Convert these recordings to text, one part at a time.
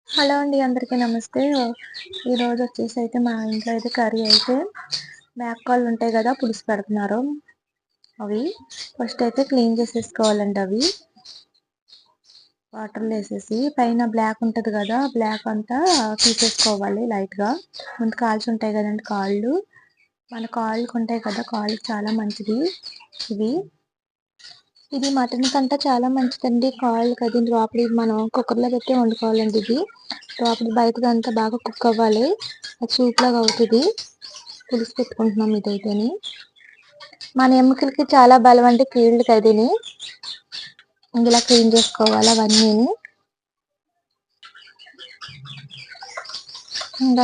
Hello అండి, అందరికీ నమస్తే. ఈరోజు వచ్చేసి అయితే మా ఇంట్లో అయితే కర్రీ అయితే మేకకాళ్ళు ఉంటాయి కదా, పులుసు పెడుతున్నారు. అవి ఫస్ట్ అయితే క్లీన్ చేసేసుకోవాలండి. అవి వాటర్లో వేసేసి పైన బ్లాక్ ఉంటుంది కదా, బ్లాక్ అంతా తీసేసుకోవాలి లైట్గా. ముందు కాల్చి ఉంటాయి కదండి కాళ్ళు, మన కాళ్ళకు ఉంటాయి కదా, కాళ్ళకి చాలా మంచిది ఇవి. ఇది మటన్ కంటే చాలా మంచిదండి కాళ్ళకి. అది లోపలి మనం కుక్కర్లో పెట్టి వండుకోవాలండి. ఇది లోపలి బయటదంతా బాగా కుక్ అవ్వాలి, అది సూప్ లాగా అవుతుంది. పులుసు పెట్టుకుంటున్నాం ఇదైతేని. మన ఎముకలకి చాలా బలం అంటే కీళ్ళకి. అదిని ఇలా క్లీన్ చేసుకోవాలి అవన్నీ.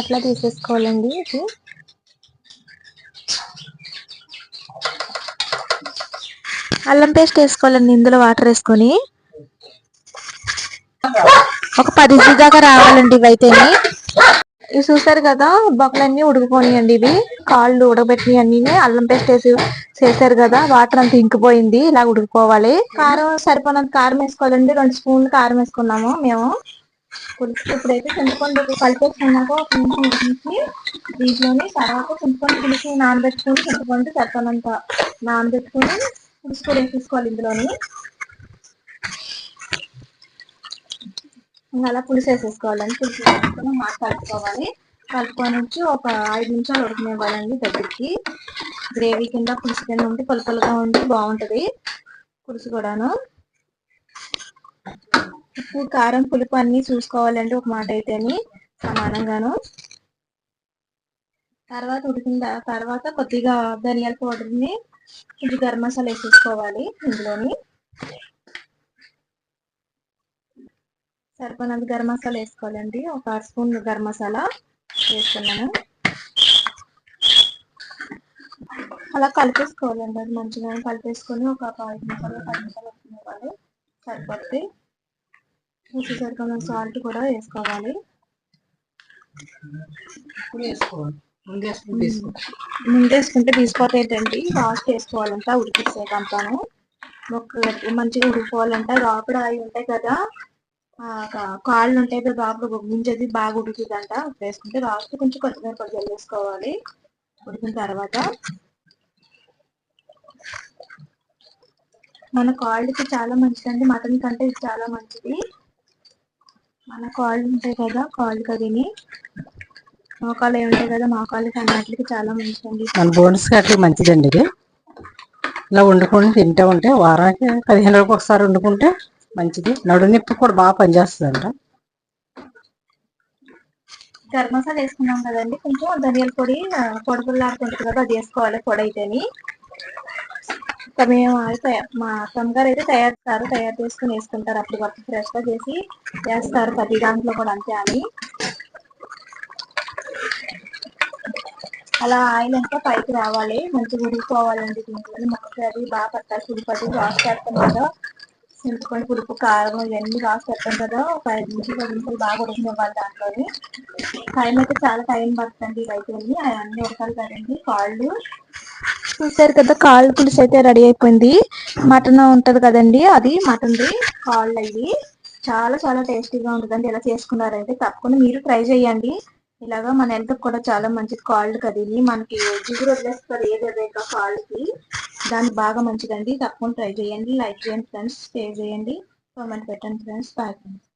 అట్లా తీసేసుకోవాలండి. ఇది అల్లం పేస్ట్ వేసుకోవాలండి ఇందులో, వాటర్ వేసుకొని ఒక 10 దాకా రావాలండి ఇవైతేని. ఇవి చూసారు కదా, బొక్కలన్నీ ఉడికిపోయినాయండి. ఇవి కాళ్ళు ఉడకబెట్టి అన్ని అల్లం పేస్ట్ వేసి చేశారు కదా, వాటర్ అంతా ఇంకిపోయింది. ఇలా ఉడికిపోవాలి. కారం సరిపోయినంత కారం వేసుకోవాలండి. 2 స్పూన్లు కారం వేసుకున్నాము మేము. ఇప్పుడైతే చింతపండు కలిపేసుకున్నాక ఒక నిమిషం ఉడికించి దీంట్లోని తర్వాత చింతపండు పులుసు నానబెట్టుకుని, చింతపండు సరిపోయినంత నానబెట్టుకుని పులుసు కూడా వేసేసుకోవాలి ఇందులోని. అలా పులుసు వేసేసుకోవాలండి. పులుసు వేసుకొని కలుపుకోవాలి. కలుపుకొని వచ్చి ఒక 5 నిమిషాలు ఉడకనివ్వాలండి దగ్గరికి. గ్రేవీ కింద పులుసు కింద ఉండి పులుపులుగా ఉండి బాగుంటది పులుసు కూడాను. ఉప్పు కారం పులుపు అన్ని చూసుకోవాలండి ఒక మాట అయితేని సమానంగాను. తర్వాత ఉడికిన తర్వాత కొద్దిగా ధనియాల పౌడర్ని, ఇది గరం మసాలా వేసేసుకోవాలి ఇందులోని. సరిపోయినంత గరం మసాలా వేసుకోవాలండి. ఒక 6 స్పూన్ గరం మసాలా వేసుకున్నాను. అలా కలిపేసుకోవాలండి. అది మంచిగా కలిపేసుకొని ఒక 5 నిమిషాలు 10 నిమిషాలు వస్తున్నారు సరిపోద్ది. రుచి సరిపోయిన సాల్ట్ కూడా వేసుకోవాలి. ముందేసుకుంటే తీసుకోవద్దండి, లాస్ట్ వేసుకోవాలంట ఉడికిసేకంతాను. మొక్కలు మంచిగా ఉడికిపోవాలంట. లోపల అవి ఉంటాయి కదా, కాళ్ళు ఉంటాయి కదా, లోపల గుంజది బాగా ఉడుకుతుందంట. వేసుకుంటే లాస్ట్ కొంచెం కొత్తిమీర పొడి వేసుకోవాలి ఉడికిన తర్వాత. మన కాళ్ళకి చాలా మంచిదండి, మటన్ కంటే ఇది చాలా మంచిది. మన కాళ్ళు ఉంటాయి కదా, కాళ్ళు కదిని మోకాలు ఉంటాయి కదా, మోకాళ్ళకి అన్నిటికి చాలా మంచిదండి. మన బోన్స్ అట్లా మంచిదండి. ఇది ఇలా వండుకొని తింటూ ఉంటే వారానికి 15 రోజులకు ఒకసారి వండుకుంటే మంచిది. నడునొప్పి కూడా బాగా పనిచేస్తుందంట. గరం మసాలా వేసుకున్నాం కదండి, కొంచెం ధనియాల పొడి పొడిపుల్లాడుతుంటుంది కదా, అది వేసుకోవాలి పొడి అయితేని. మేము మా అత్తమ్మగారు అయితే తయారు చేసుకుని వేసుకుంటారు. అప్పుడు వరకు ఫ్రెష్ గా చేసి వేస్తారు ప్రతి దాంట్లో కూడా అంతే అని. అలా ఆయిల్ అంతా పైకి రావాలి, మంచిగా ఉడికిపోవాలండి. దీంట్లో మొక్కకి అది బాగా పట్టాలి. పులుపది రాసి పెడతాం కదా, చింతపండు పులుపు కారం ఇవన్నీ రాసి పెడతాం కదా, ఒక 5 నుంచి 10 నిమిషాలు బాగా ఉడికినివ్వాలి. దాంట్లోని టైం అయితే చాలా టైం పడుతుంది. ఇవైతే అన్ని ఉడకాలి కదండి. కాళ్ళు చూసారు కదా, కాళ్ళు పులుసు అయితే రెడీ అయిపోయింది. మటన్ ఉంటది కదండి, అది మటన్ది కాళ్ళు. అవి చాలా చాలా టేస్టీగా ఉంటుందండి. ఎలా చేసుకున్నారంటే తప్పకుండా మీరు ట్రై చేయండి. ఇలాగా మన హెల్త్ కూడా చాలా మంచిది. కాళ్ళు కదిలి మనకి జిగురు వదిలేస్తారు ఏదైతే కాళ్ళకి, దానికి బాగా మంచిదండి. తప్పకుండా ట్రై చేయండి. లైక్ చేయండి ఫ్రెండ్స్, షేర్ చేయండి, కామెంట్ పెట్టండి ఫ్రెండ్స్. Bye friends.